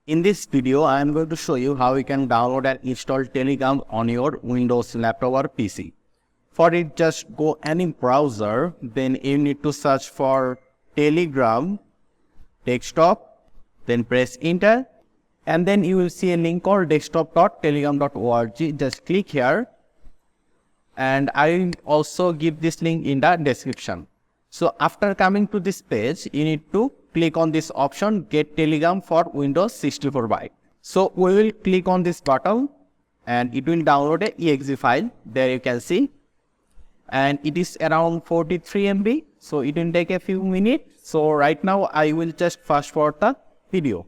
In this video, I am going to show you how you can download and install Telegram on your Windows laptop or PC. For it, just go any browser, then you need to search for Telegram desktop, then press enter, and then you will see a link called desktop.telegram.org. Just click here, and I will also give this link in the description. So after coming to this page, you need to click on this option, Get Telegram for Windows 64-byte. So we will click on this button and it will download a exe file. There you can see. And it is around 43 MB. So it will take a few minutes. So right now I will just fast forward the video.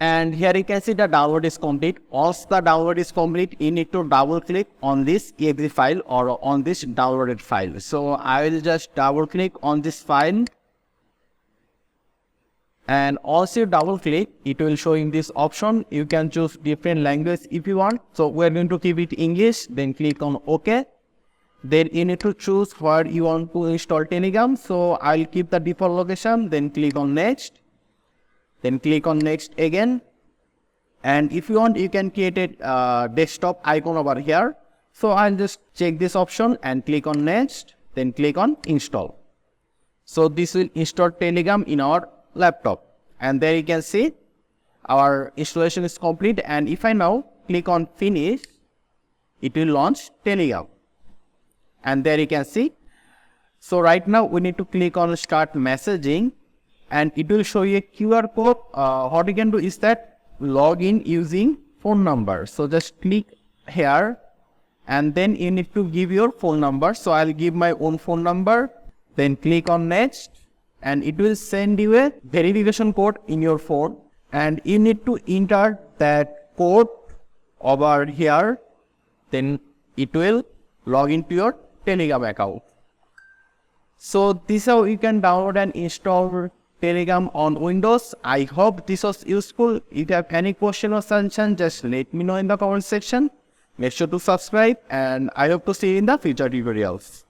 And here you can see the download is complete. Once the download is complete, you need to double click on this exe file or on this downloaded file. So I will just double click on this file. And also double click, it will show in this option. You can choose different language if you want. So we're going to keep it English, then click on OK. Then you need to choose where you want to install Telegram. So I'll keep the default location, then click on next. Then click on next again. And if you want, you can create a desktop icon over here. So I'll just check this option and click on next, then click on install. So this will install Telegram in our laptop. And there you can see our installation is complete. And if I now click on finish, it will launch Telegram. And there you can see. So right now we need to click on start messaging. And it will show you a QR code. What you can do is that log in using phone number. So just click here and then you need to give your phone number. So I'll give my own phone number, then click on next, and it will send you a verification code in your phone, and you need to enter that code over here. Then it will log into your Telegram account. So this is how you can download and install Telegram on Windows. I hope this was useful. If you have any question or suggestion, just let me know in the comment section. Make sure to subscribe, and I hope to see you in the future tutorials.